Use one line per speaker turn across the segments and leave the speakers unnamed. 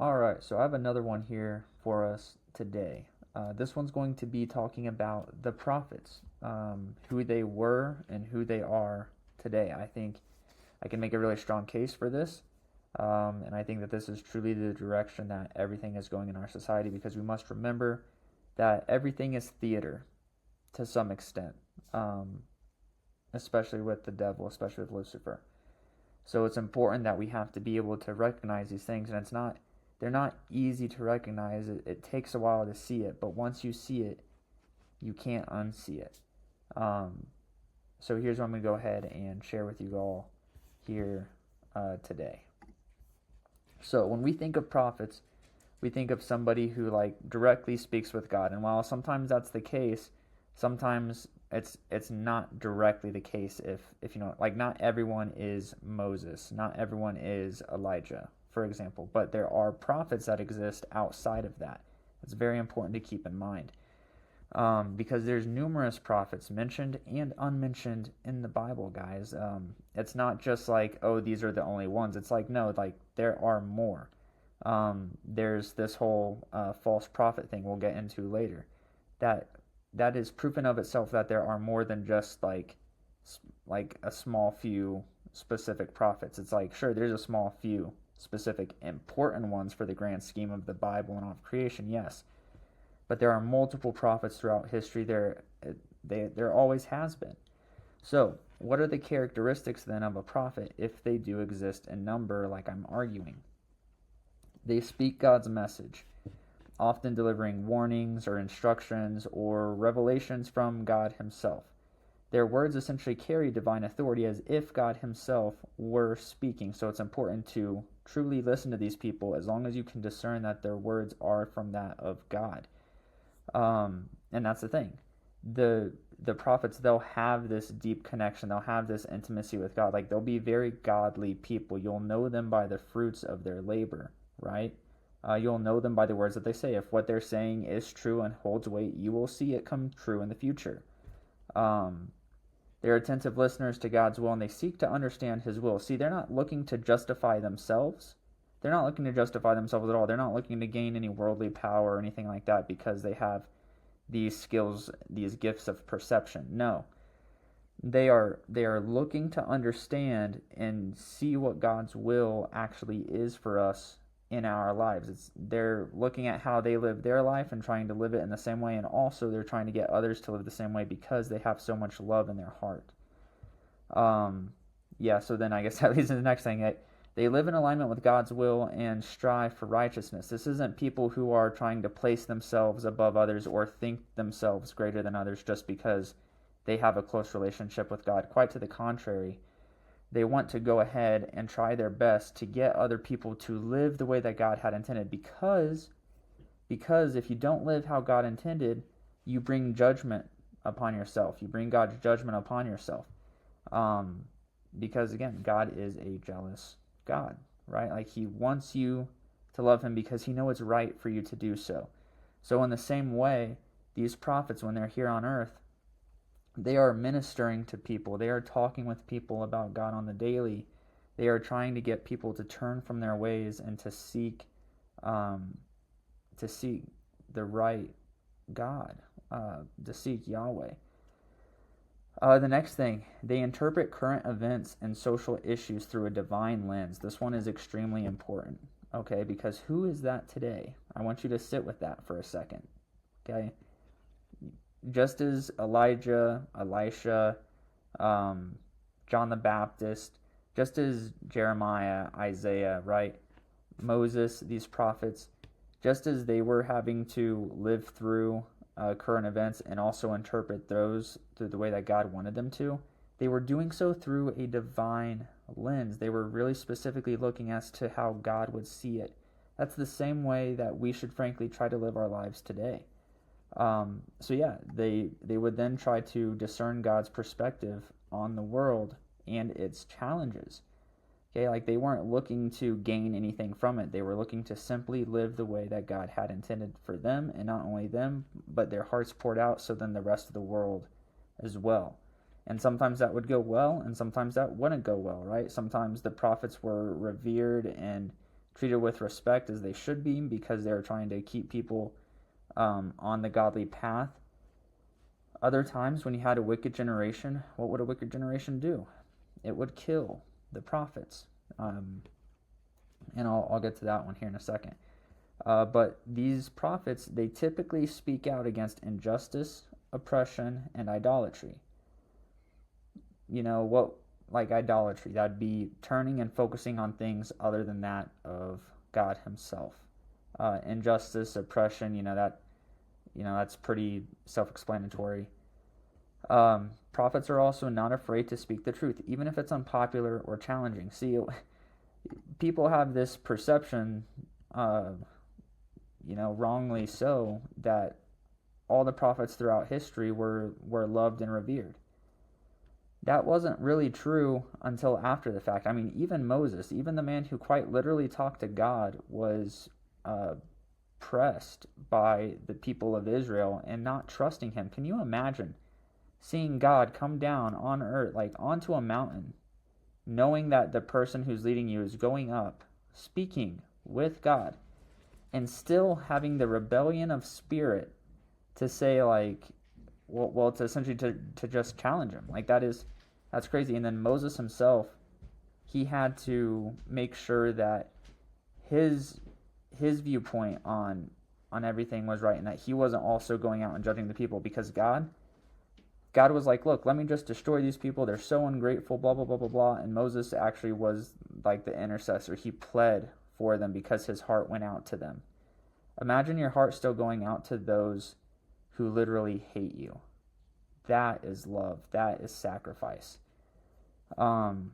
All right, so I have another one here for us today. This one's going to be talking about the prophets, who they were and who they are today. I think I can make a really strong case for this, and I think that this is truly the direction that everything is going in our society because we must remember that everything is theater to some extent, um, especially with the devil, especially with Lucifer. So it's important that we have to be able to recognize these things, and they're not easy to recognize. It takes a while to see it, but once you see it, you can't unsee it. Um, so here's what I'm going to go ahead and share with you all here today. So when we think of prophets, we think of somebody who like directly speaks with God, and while sometimes that's the case, sometimes it's not directly the case. If you know, like, not everyone is Moses, not everyone is Elijah, for example, but there are prophets that exist outside of that. It's very important to keep in mind, because there's numerous prophets mentioned and unmentioned in the Bible, guys. It's not just like, oh, these are the only ones. It's like, no, like there are more. There's this whole false prophet thing we'll get into later. That that is proof in of itself that there are more than just like a small few specific prophets. It's like, sure, there's a small few specific important ones for the grand scheme of the Bible and of creation, yes, but there are multiple prophets throughout history. There always has been. So, what are the characteristics then of a prophet if they do exist in number, like I'm arguing? They speak God's message, often delivering warnings or instructions or revelations from God Himself. Their words essentially carry divine authority as if God Himself were speaking. So it's important to truly listen to these people as long as you can discern that their words are from that of God. And that's the thing. The prophets, they'll have this deep connection. They'll have this intimacy with God. Like, they'll be very godly people. You'll know them by the fruits of their labor, right? You'll know them by the words that they say. If what they're saying is true and holds weight, you will see it come true in the future. They're attentive listeners to God's will, and they seek to understand His will. See, they're not looking to justify themselves. They're not looking to justify themselves at all. They're not looking to gain any worldly power or anything like that because they have these skills, these gifts of perception. No. They are looking to understand and see what God's will actually is for us in our lives. They're looking at how they live their life and trying to live it in the same way, and also they're trying to get others to live the same way because they have so much love in their heart. So then I guess that leads to the next thing. They live in alignment with God's will and strive for righteousness. This isn't people who are trying to place themselves above others or think themselves greater than others just because they have a close relationship with God. Quite to the contrary. They want to go ahead and try their best to get other people to live the way that God had intended, because if you don't live how God intended, you bring judgment upon yourself. You bring God's judgment upon yourself. Because again, God is a jealous God, right? Like, He wants you to love Him because He knows it's right for you to do so. So in the same way, these prophets, when they're here on earth, they are ministering to people. They are talking with people about God on the daily. They are trying to get people to turn from their ways and to seek the right God, to seek Yahweh. The next thing, they interpret current events and social issues through a divine lens. This one is extremely important, okay? Because who is that today? I want you to sit with that for a second, okay? Just as Elijah, Elisha, John the Baptist, just as Jeremiah, Isaiah, right? Moses, these prophets, just as they were having to live through current events and also interpret those through the way that God wanted them to, they were doing so through a divine lens. They were really specifically looking as to how God would see it. That's the same way that we should frankly try to live our lives today. They would then try to discern God's perspective on the world and its challenges. Okay, like, they weren't looking to gain anything from it. They were looking to simply live the way that God had intended for them, and not only them, but their hearts poured out, so then the rest of the world as well. And sometimes that would go well, and sometimes that wouldn't go well, right? Sometimes the prophets were revered and treated with respect as they should be because they're trying to keep people on the godly path. Other times when you had a wicked generation, what would a wicked generation do? It would kill the prophets. And I'll get to that one here in a second. But these prophets, they typically speak out against injustice, oppression, and idolatry. You know, what, like idolatry, that'd be turning and focusing on things other than that of God himself. Injustice, oppression, that's pretty self-explanatory. Prophets are also not afraid to speak the truth, even if it's unpopular or challenging. See, people have this perception, wrongly so, that all the prophets throughout history were loved and revered. That wasn't really true until after the fact. I mean, even Moses, even the man who quite literally talked to God, was pressed by the people of Israel and not trusting him. Can you imagine seeing God come down on earth, like onto a mountain, knowing that the person who's leading you is going up, speaking with God, and still having the rebellion of spirit to say, like, well, it's essentially to just challenge him. Like, that's crazy. And then Moses himself, he had to make sure that his viewpoint on everything was right, and that he wasn't also going out and judging the people, because God was like, look, let me just destroy these people. They're so ungrateful, blah, blah, blah, blah, blah. And Moses actually was like the intercessor. He pled for them because his heart went out to them. Imagine your heart still going out to those who literally hate you. That is love. That is sacrifice. And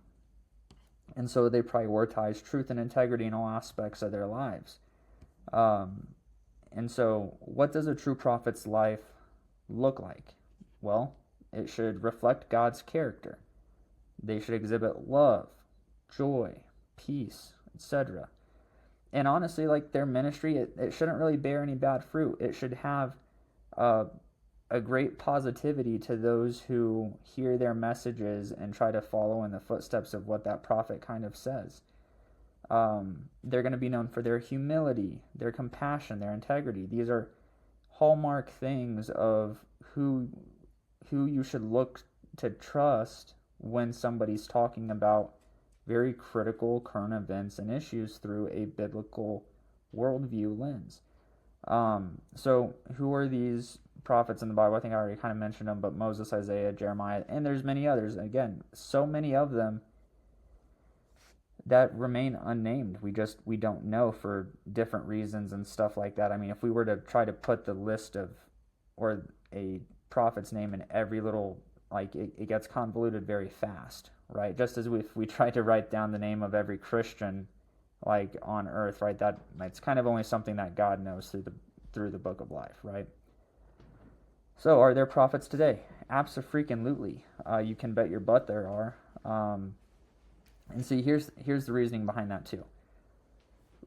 so they prioritize truth and integrity in all aspects of their lives. And so what does a true prophet's life look like? Well, it should reflect God's character. They should exhibit love, joy, peace, etc. And honestly, like, their ministry, it shouldn't really bear any bad fruit. It should have a great positivity to those who hear their messages and try to follow in the footsteps of what that prophet kind of says. They're going to be known for their humility, their compassion, their integrity. These are hallmark things of who you should look to trust when somebody's talking about very critical current events and issues through a biblical worldview lens. So who are these prophets in the Bible? I think I already kind of mentioned them, but Moses, Isaiah, Jeremiah, and there's many others. Again, so many of them that remain unnamed. We don't know for different reasons and stuff like that. I mean, if we were to try to put the list of, or a prophet's name in every little, like, it gets convoluted very fast, right? Just as if we try to write down the name of every Christian, like, on earth, right? That's kind of only something that God knows through the book of life, right? So, are there prophets today? Abso-freaking-lutely. You can bet your butt there are. And see, here's the reasoning behind that too.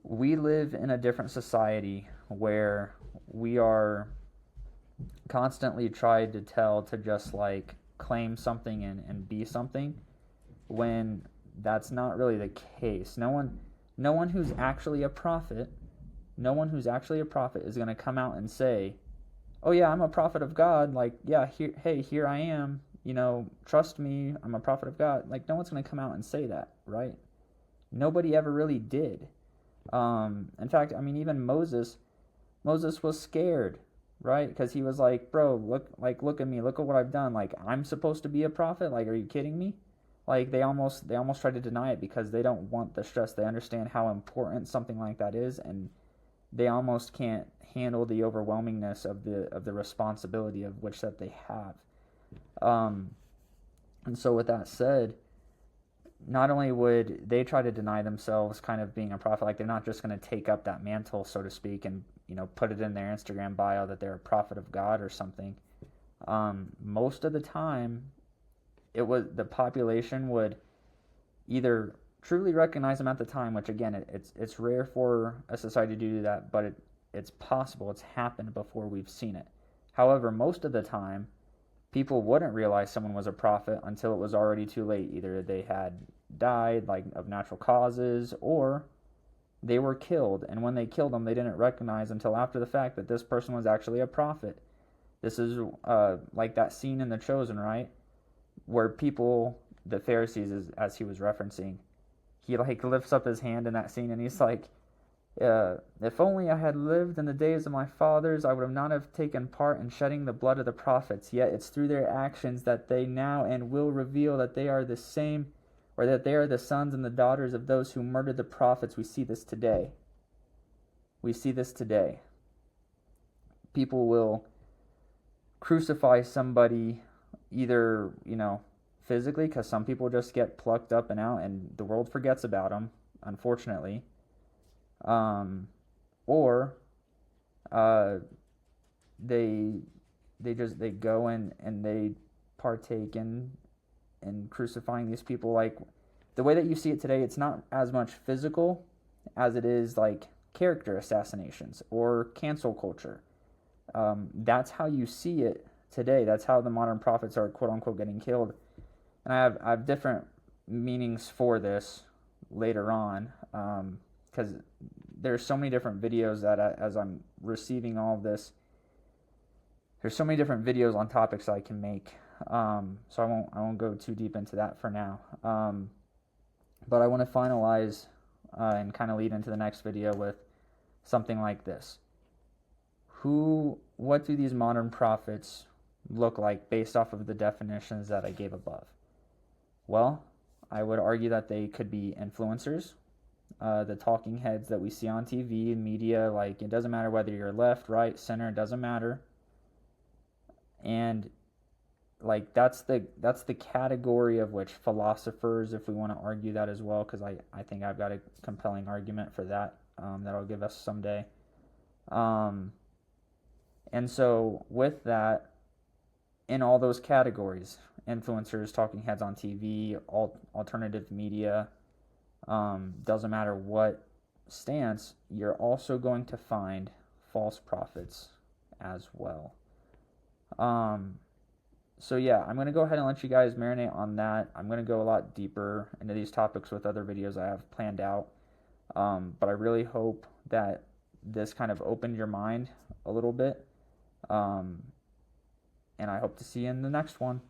We live in a different society where we are constantly tried to just like claim something and be something, when that's not really the case. No one who's actually a prophet is going to come out and say, oh yeah, I'm a prophet of God, like, yeah, here I am, trust me, I'm a prophet of God. Like, no one's going to come out and say that, right? Nobody ever really did. In fact, I mean, even Moses was scared, right? Because he was like, bro, look at me, look at what I've done. Like, I'm supposed to be a prophet? Like, are you kidding me? Like, they almost try to deny it because they don't want the stress. They understand how important something like that is, and they almost can't handle the overwhelmingness of the responsibility of which that they have. And so with that said, not only would they try to deny themselves kind of being a prophet, like, they're not just going to take up that mantle, so to speak, and put it in their Instagram bio that they're a prophet of God or something. Most of the time, the population would either truly recognize them at the time, which again, it's rare for a society to do that, but it's possible. It's happened before we've seen it. However, most of the time, people wouldn't realize someone was a prophet until it was already too late. Either they had died, like, of natural causes, or they were killed, and when they killed them, they didn't recognize until after the fact that this person was actually a prophet. This is like that scene in The Chosen, right? Where people, the Pharisees, as he was referencing, he like lifts up his hand in that scene, and he's like, if only I had lived in the days of my fathers, I would have not have taken part in shedding the blood of the prophets. Yet it's through their actions that they now and will reveal that they are the same, or that they are the sons and the daughters of those who murdered the prophets. We see this today. We see this today. People will crucify somebody either, physically, because some people just get plucked up and out and the world forgets about them, unfortunately. Or they go and they partake in crucifying these people. Like the way that you see it today, it's not as much physical as it is like character assassinations or cancel culture. That's how you see it today. That's how the modern prophets are quote unquote getting killed. And I have different meanings for this later on, because there's so many different videos that as I'm receiving all of this, there's so many different videos on topics I can make. So I won't go too deep into that for now. But I want to finalize and kind of lead into the next video with something like this. What do these modern prophets look like based off of the definitions that I gave above? Well, I would argue that they could be influencers, the talking heads that we see on TV, media. Like, it doesn't matter whether you're left, right, center, it doesn't matter. And like that's the category of which philosophers, if we want to argue that as well, because I think I've got a compelling argument for that that I'll give us someday. And so with that, in all those categories, influencers, talking heads on TV, alternative media, doesn't matter what stance, you're also going to find false prophets as well. So yeah, I'm going to go ahead and let you guys marinate on that. I'm going to go a lot deeper into these topics with other videos I have planned out. But I really hope that this kind of opened your mind a little bit. And I hope to see you in the next one.